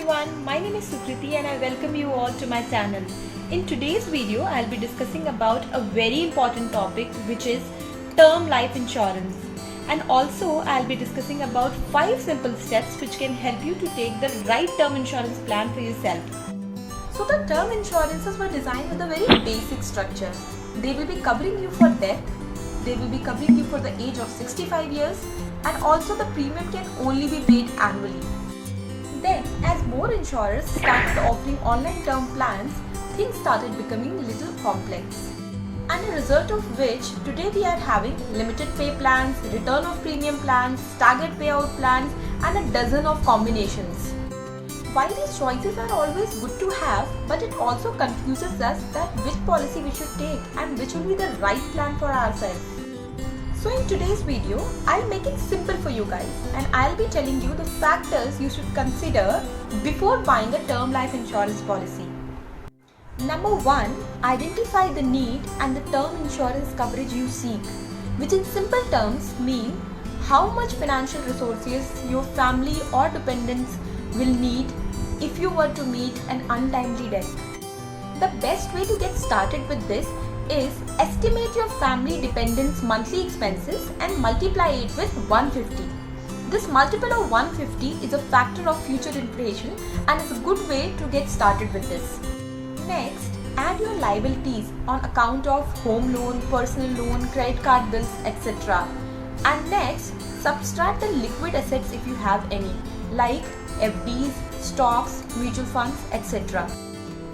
everyone, my name is Sukriti and I welcome you all to my channel. In today's video, I'll be discussing about a very important topic which is term life insurance. And also I'll be discussing about 5 simple steps which can help you to take the right term insurance plan for yourself. So the term insurances were designed with a very basic structure. They will be covering you for death, they will be covering you for the age of 65 years and also the premium can only be paid annually. Then, as more insurers started offering online term plans, things started becoming a little complex. And a result of which, today we are having limited pay plans, return of premium plans, staggered payout plans and a dozen of combinations. While these choices are always good to have, but it also confuses us that which policy we should take and which will be the right plan for ourselves. So in today's video, I'll make it simple for you guys and I'll be telling you the factors you should consider before buying a term life insurance policy. Number 1, identify the need and the term insurance coverage you seek, which in simple terms mean how much financial resources your family or dependents will need if you were to meet an untimely death. The best way to get started with this is estimate your family dependents' monthly expenses and multiply it with 150. This multiple of 150 is a factor of future inflation and is a good way to get started with this. Next, add your liabilities on account of home loan, personal loan, credit card bills, etc. And next, subtract the liquid assets if you have any, like FDs, stocks, mutual funds, etc.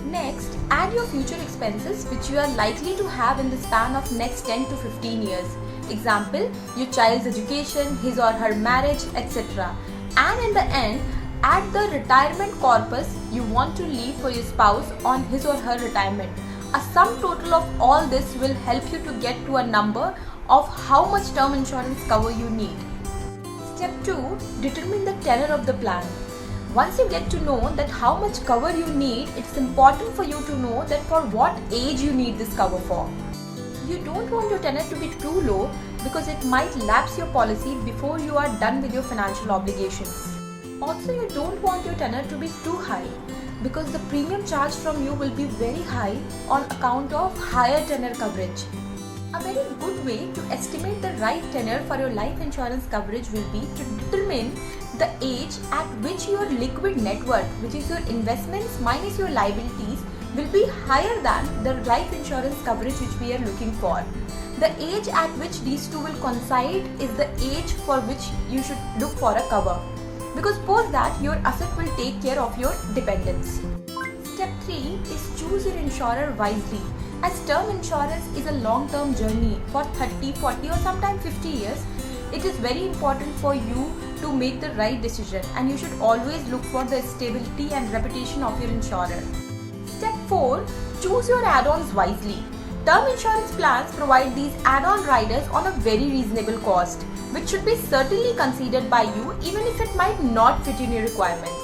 Next, add your future expenses which you are likely to have in the span of next 10 to 15 years. Example, your child's education, his or her marriage, etc. And in the end, add the retirement corpus you want to leave for your spouse on his or her retirement. A sum total of all this will help you to get to a number of how much term insurance cover you need. Step 2. Determine the tenure of the plan. Once you get to know that how much cover you need, it's important for you to know that for what age you need this cover for. You don't want your tenure to be too low because it might lapse your policy before you are done with your financial obligations. Also, you don't want your tenure to be too high because the premium charged from you will be very high on account of higher tenure coverage. A very good way to estimate the right tenure for your life insurance coverage will be to determine the age at which your liquid net worth, which is your investments minus your liabilities, will be higher than the life insurance coverage which we are looking for. The age at which these two will coincide is the age for which you should look for a cover, because post that your asset will take care of your dependents. Step 3 is choose your insurer wisely. As term insurance is a long-term journey for 30, 40 or sometimes 50 years, it is very important for you to make the right decision and you should always look for the stability and reputation of your insurer. Step 4. Choose your add-ons wisely. Term insurance plans provide these add-on riders on a very reasonable cost, which should be certainly considered by you even if it might not fit in your requirements.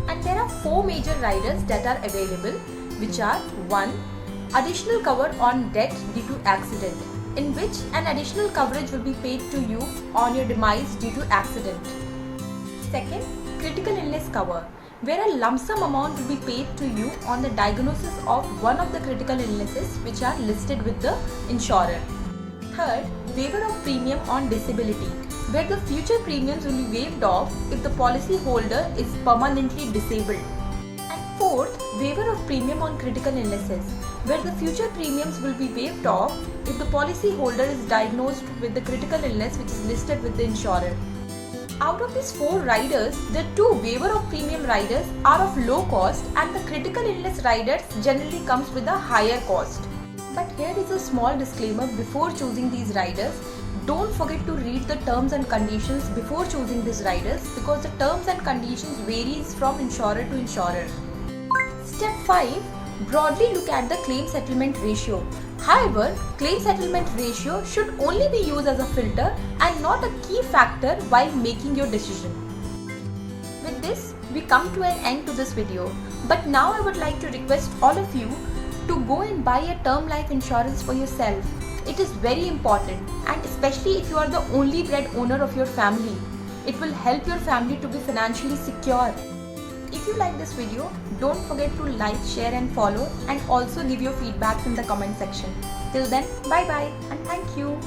And there are 4 major riders that are available, which are 1. Additional cover on death due to accident, in which an additional coverage will be paid to you on your demise due to accident. Second, critical illness cover, where a lump sum amount will be paid to you on the diagnosis of one of the critical illnesses which are listed with the insurer. Third, waiver of premium on disability, where the future premiums will be waived off if the policy holder is permanently disabled. And fourth, waiver of premium on critical illnesses, where the future premiums will be waived off if the policy holder is diagnosed with the critical illness which is listed with the insurer. Out of these 4 riders, the 2 waiver of premium riders are of low cost and the critical illness riders generally comes with a higher cost. But here is a small disclaimer before choosing these riders. Don't forget to read the terms and conditions before choosing these riders because the terms and conditions varies from insurer to insurer. Step 5. Broadly look at the claim settlement ratio. However, claim settlement ratio should only be used as a filter and not a key factor while making your decision. With this, we come to an end to this video. But now I would like to request all of you to go and buy a term life insurance for yourself. It is very important, and especially if you are the only breadwinner of your family. It will help your family to be financially secure. If you like this video, don't forget to like, share and follow, and also give your feedbacks in the comment section. Till then, bye bye and thank you.